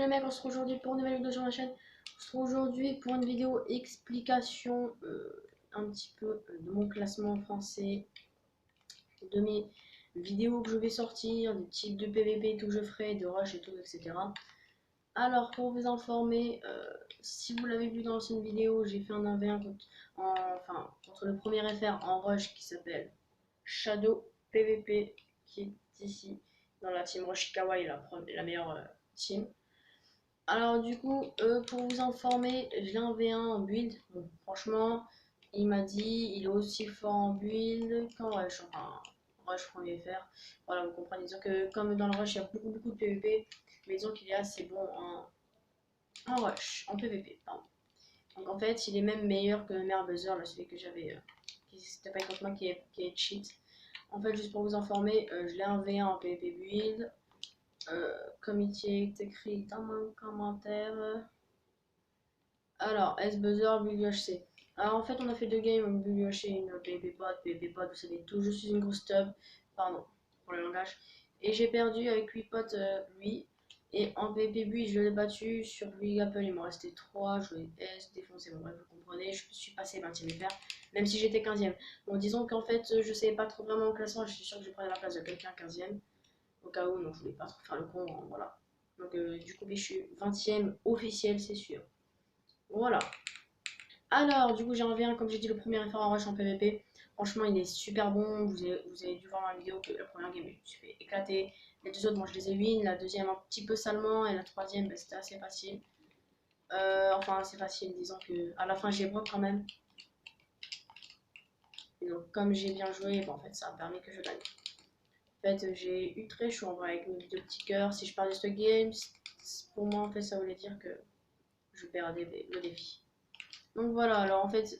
les mecs, on se retrouve aujourd'hui pour une nouvelle vidéo sur ma chaîne. On se retrouve aujourd'hui pour une vidéo explication un petit peu de mon classement français, de mes vidéos que je vais sortir, des types de PVP, tout que je ferai, de rush et tout, etc. Alors pour vous informer, si vous l'avez vu dans l'ancienne vidéo, j'ai fait un 1v1 contre le premier FR en rush qui s'appelle Shadow PVP, qui est ici dans la team Rush Kawaii, la meilleure team. Alors du coup, pour vous informer, j'ai un V1 en build. Donc, franchement, il m'a dit il est aussi fort en build qu'en rush. Enfin, rush premier FR. Voilà, vous comprenez. Disons que comme dans le rush, il y a beaucoup de PVP. Mais disons qu'il est assez bon en rush, en PVP, pardon. Donc en fait, il est même meilleur que Merbuzzer, là, celui que j'avais, c'était pas contre moi qui est cheat. En fait, juste pour vous informer, je l'ai un V1 en PVP build. Comme il est écrit dans mon commentaire. Alors, S-Buzzer, build UHC. Alors en fait, on a fait 2 games, une build UHC et une PVP pod, vous savez tout. Je suis une grosse tub, pardon pour le langage. Et j'ai perdu avec 8 potes, lui. Et en PVP build, je l'ai battu sur lui Apple, il m'en restait 3, je l'ai S, défoncé, bon bref, vous comprenez, je suis passé 20ème FR, même si j'étais 15ème. Bon, disons qu'en fait, je savais pas trop vraiment au classement, je suis sûr que je prenais la place de quelqu'un 15ème. Au cas où, donc je voulais pas trop faire le con, hein, voilà. Donc du coup, je suis 20ème officiel, c'est sûr. Voilà. Alors, du coup, j'ai envie, comme j'ai dit, le premier référent en rush en PVP. Franchement, il est super bon. Vous avez dû voir dans la vidéo que la première game, je me suis fait éclater. Les deux autres, bon, je les ai win. La deuxième, un petit peu salement. Et la troisième, bah, c'était assez facile. Enfin, assez facile, disons que à la fin, j'ai broke quand même. Et donc, comme j'ai bien joué, bon, en fait, ça a permis que je gagne. En fait, j'ai eu très chaud en vrai avec mes 2 petits cœurs. Si je perdais ce game, pour moi, en fait, ça voulait dire que je perdais le défi. Donc voilà, alors en fait,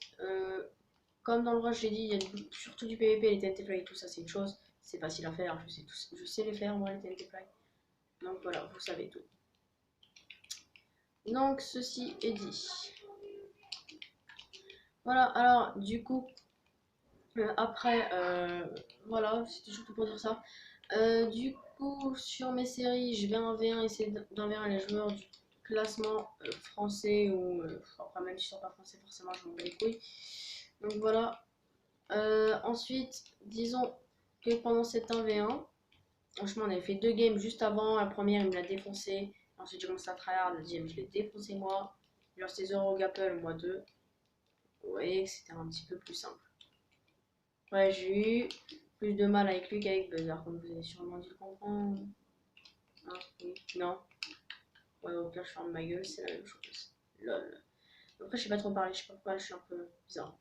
comme dans le rush, j'ai dit, il y a surtout du PVP, les TNT Fly et tout ça, c'est une chose. C'est facile à faire, je sais les faire, moi, les TNT Fly. Donc voilà, vous savez tout. Donc ceci est dit. Voilà, alors du coup, après, voilà, c'était surtout pour dire ça. Du coup, sur mes séries, je vais un V1 essayer d'envers les joueurs du classement français ou enfin, même si ils sont pas français, forcément, je m'en bats les couilles. Donc voilà. Ensuite, disons que pendant cet 1v1, franchement, on avait fait 2 games juste avant. La première, il me l'a défoncé. Ensuite, j'ai commencé à tryhard. La deuxième, je l'ai défoncé moi. Il restait 0 Gapple, moi 2. Vous voyez que c'était un petit peu plus simple. Ouais, j'ai eu plus de mal avec lui qu'avec Buzzer, comme vous avez sûrement dû le comprendre. Hein, oui, non. Ouais, au pire, je ferme ma gueule, c'est la même chose. Lol. Après, je sais pas trop parler, je sais pas pourquoi, je suis un peu bizarre.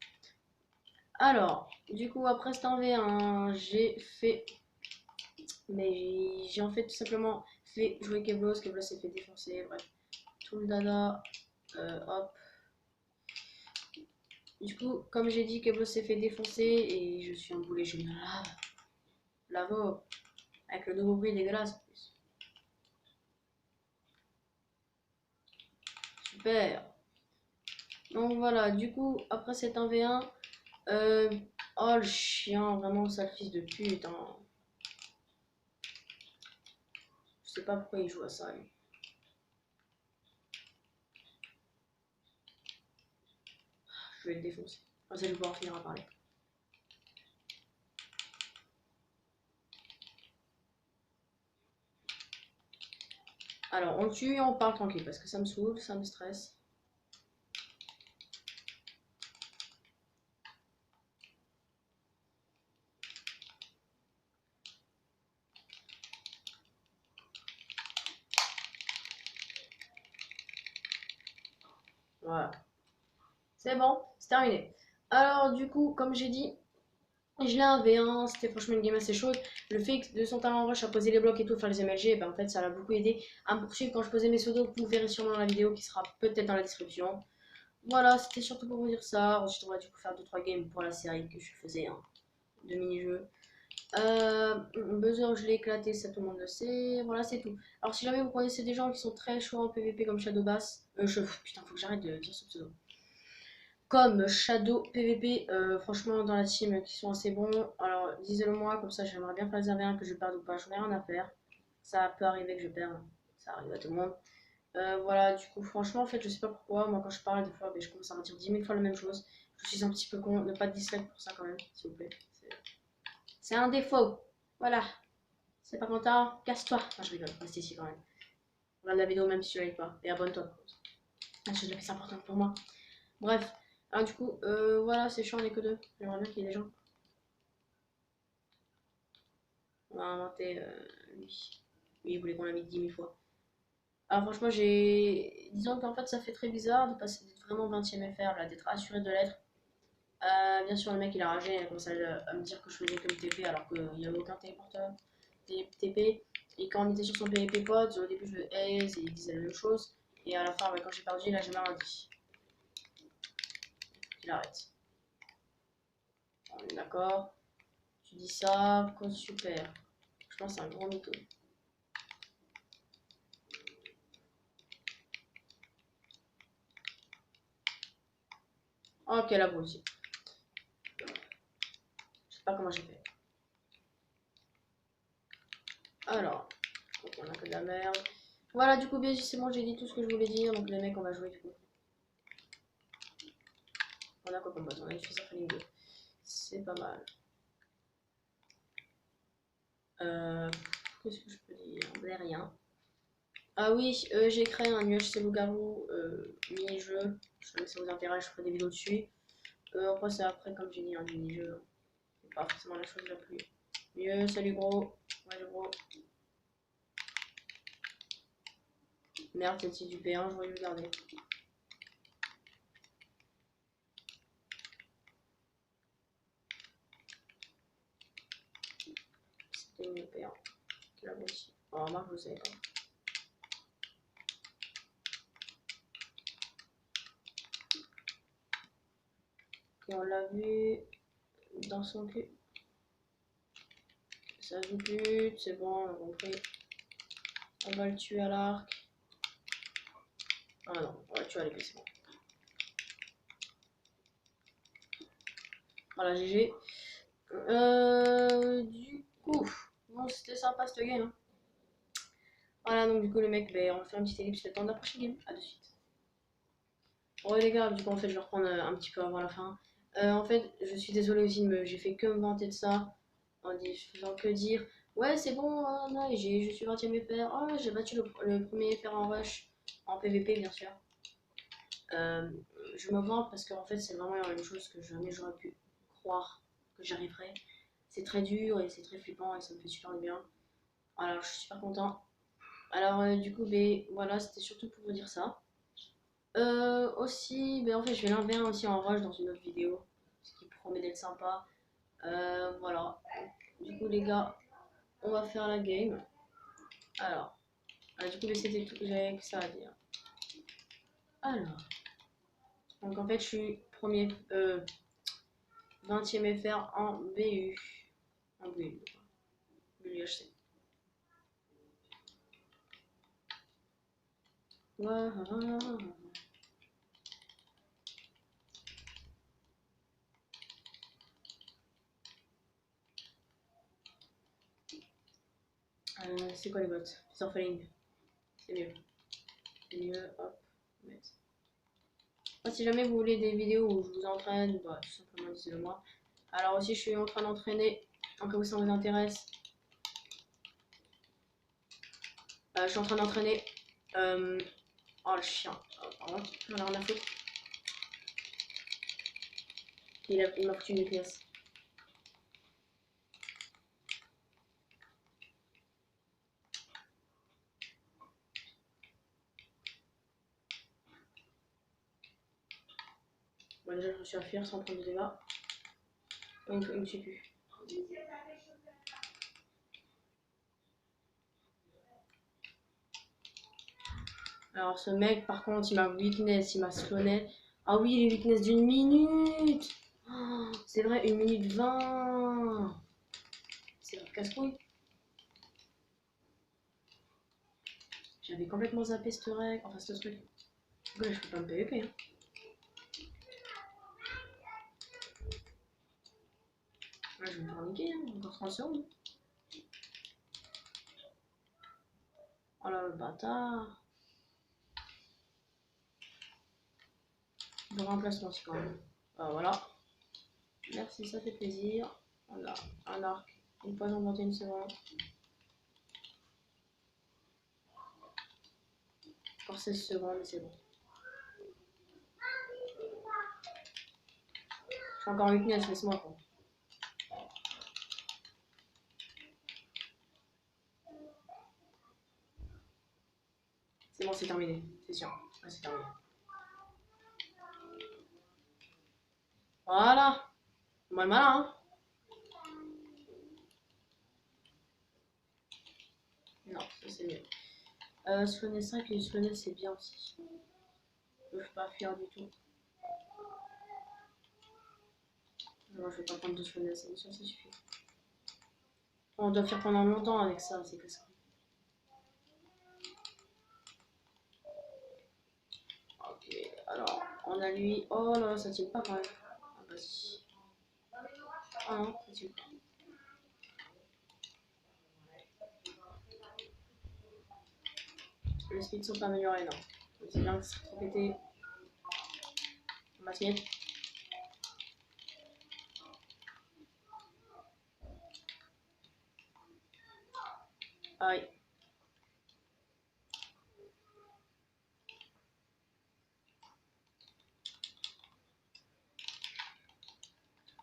Alors, du coup, après cet 1v1, j'ai fait. Mais j'ai en fait tout simplement fait jouer Keblos s'est fait défoncer, bref. Tout le dada, hop. Du coup, comme j'ai dit, Keblos s'est fait défoncer et je suis un boulet, je me lave. Lavo, avec le nouveau bruit dégueulasse en plus. Super. Donc voilà, du coup, après cet 1v1, oh le chien, vraiment sale fils de pute. Hein. Je sais pas pourquoi il joue à ça, lui. Je vais le défoncer. Comme ça, je vais pouvoir finir à parler. Alors, on tue et on parle tranquille parce que ça me saoule, ça me stresse. Voilà. C'est bon, c'est terminé. Alors, du coup, comme j'ai dit, je l'ai un V1, c'était franchement une game assez chaude. Le fait de son talent rush à poser les blocs et tout, faire les MLG, ben, en fait, ça l'a beaucoup aidé à me poursuivre quand je posais mes pseudos. Vous verrez sûrement dans la vidéo qui sera peut-être dans la description. Voilà, c'était surtout pour vous dire ça. Ensuite, on va du coup faire 2-3 games pour la série que je faisais, hein, de mini-jeux. Buzzer, je l'ai éclaté, ça tout le monde le sait. Voilà, c'est tout. Alors, si jamais vous connaissez des gens qui sont très chauds en PVP comme Shadow Bass, putain, faut que j'arrête de dire ce pseudo. Comme Shadow PVP, franchement, dans la team qui sont assez bons. Alors, disez-le moi, comme ça, j'aimerais bien faire les 1v1 que je perde ou pas. J'en ai rien à faire. Ça peut arriver que je perde, ça arrive à tout le monde. Voilà, du coup, franchement, en fait, je sais pas pourquoi. Moi, quand je parle, des fois, ben, je commence à me dire 10 000 fois la même chose. Je suis un petit peu con. Ne pas de dislike pour ça, quand même, s'il vous plaît. C'est un défaut. Voilà. C'est pas content, casse-toi. Non, je rigole, reste ici quand même. Regarde la vidéo même si tu l'aimes pas. Et abonne-toi. La chose la plus importante pour moi. Bref. Alors, du coup, voilà, c'est chiant, on est que deux. J'aimerais bien qu'il y ait des gens. On va inventer lui. Lui, il voulait qu'on l'invite 10 000 fois. Alors, franchement, j'ai. Disons qu'en fait, ça fait très bizarre de passer d'être vraiment 20ème FR, là, d'être assuré de l'être. Bien sûr, le mec il a ragé, il a commencé à me dire que je faisais comme TP alors qu'il n'y avait aucun téléporteur TP. Et quand on était sur son PvP pod, au début je le aise et il disait la même chose. Et à la fin, ouais, quand j'ai perdu, il a jamais rien dit. Il arrête. On est d'accord. Tu dis ça, code super. Je pense que c'est un gros mytho. Ok, la boule aussi. Je sais pas comment j'ai fait. Alors, donc on a que de la merde. Voilà, du coup, bien c'est bon, j'ai dit tout ce que je voulais dire. Donc, les mecs, on va jouer du coup. On a quoi comme bot? On a une Phaser Falling 2. C'est pas mal. Qu'est-ce que je peux dire? Rien. Ah oui, j'ai créé un UHC Loup-Garou mini-jeu. Si ça vous intéresse, je ferai des vidéos dessus. Après, c'est après, comme j'ai dit, un mini-jeu. C'est pas forcément la chose la plus mieux. Salut gros. Ouais, le gros. Merde, c'est du P1, j'aurais dû le garder. C'était une P1. La voici. Oh, remarque, je sais pas. Et on l'a vu dans son cul. Ça joue plus, c'est bon, on a compris. On va le tuer à l'arc. Ah non, on va le tuer à l'épée, c'est bon. Voilà, GG. Du coup, bon, c'était sympa cette game. Hein. Voilà, donc du coup, le mec, ben, on va faire une petite ellipse le temps de la prochaine game. A de suite. Bon, les gars, du coup, en fait, je vais reprendre un petit peu avant la fin. En fait, je suis désolée aussi, mais j'ai fait que me vanter de ça. En faisant que dire, ouais, c'est bon, non, je suis 20ème FR. Oh, j'ai battu le premier FR en rush, en PVP, bien sûr. Euh, je me vante parce qu'en fait, c'est vraiment une chose que jamais j'aurais pu croire que j'arriverais. C'est très dur et c'est très flippant et ça me fait super bien. Alors, je suis super content. Alors, du coup, ben, voilà, c'était surtout pour vous dire ça. Aussi, ben, en fait, je vais l'inviter aussi en rush dans une autre vidéo, ce qui promet d'être sympa. Voilà. Du coup, les gars, on va faire la game. Alors, du coup, ben, c'était tout que j'avais que ça à dire. Alors, donc en fait, je suis premier, 20ème FR en BU. En BU, BUHC. Voilà. C'est quoi les bots? Surfing. C'est mieux. C'est mieux, hop. Mettre. Si jamais vous voulez des vidéos où je vous entraîne, bah, tout simplement dites-le moi. Alors aussi, je suis en train d'entraîner, en cas où ça vous intéresse. Je suis en train d'entraîner. Oh le chien. Oh, pardon, j'en ai rien à foutre. Il m'a foutu une pièce. Bon, déjà, je me suis à fuir sans prendre de dégâts. Donc, il me suit plus. Alors, ce mec, par contre, il m'a weakness, il m'a slownet. Ah oui, les weakness d'une minute. Oh, c'est vrai, 1 minute 20. C'est un casse-couille. J'avais complètement zappé ce règle, enfin ce truc. Ouais, je peux pas me PVP. Hein. Ouais, je vais me faire niquer, hein. Encore 30 secondes. Oh là, le bâtard. de remplacement aussi quand même. Voilà. Merci, ça fait plaisir. Voilà, un arc, une poison 21 secondes. Pour 16 secondes, c'est bon. J'ai encore 8 pièces, laisse-moi quoi. C'est bon, c'est terminé, c'est sûr. Ouais, c'est terminé. Voilà. Mal malin, hein. Non, ça c'est mieux. Slowness 5 et Slowness c'est bien aussi. Ils peuvent pas fuir du tout. Non, je vais pas prendre de Slowness, ça suffit. On doit faire pendant longtemps avec ça, c'est que ça. Ok, alors, on a lui. Oh là, ça tient pas quand même. Ah bah si. Ah non, ça tient pas. Les speeds sont pas améliorés, non. C'est bien que c'est trop pété. On va se mettre. Aïe.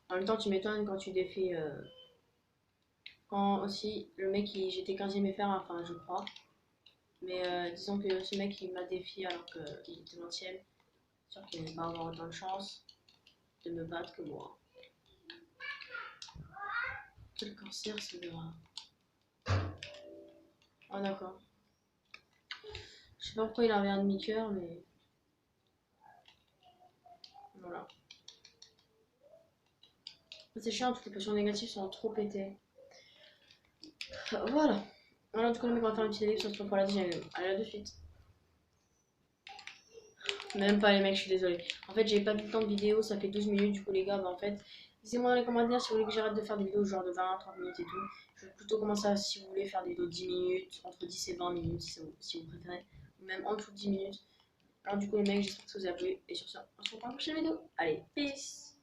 En même temps, tu m'étonnes quand tu défies. Quand aussi, le mec, j'étais 15ème FR, enfin, je crois. Mais disons que ce mec, il m'a défié alors qu'il était 20ème. Sûr qu'il n'allait pas avoir autant de chance de me battre que moi. Quel cancer, ce gars. Ah, d'accord. Je sais pas pourquoi il avait un demi-cœur, mais. Voilà. C'est chiant, toutes les potions négatives sont trop pétées. Voilà. Voilà, du coup, on va faire une petite vidéo, ça se retrouve pour la deuxième. Allez, à de suite. Même pas les mecs, je suis désolée. En fait, j'ai pas vu le temps de vidéo, ça fait 12 minutes. Du coup, les gars, bah en fait, dites-moi dans les commentaires si vous voulez que j'arrête de faire des vidéos genre de 20, 30 minutes et tout. Je vais plutôt commencer à, si vous voulez, faire des vidéos de 10 minutes, entre 10 et 20 minutes si vous préférez. Ou même en dessous de 10 minutes. Alors, du coup, les mecs, j'espère que ça vous a plu. Et sur ce, on se retrouve dans la prochaine vidéo. Allez, peace!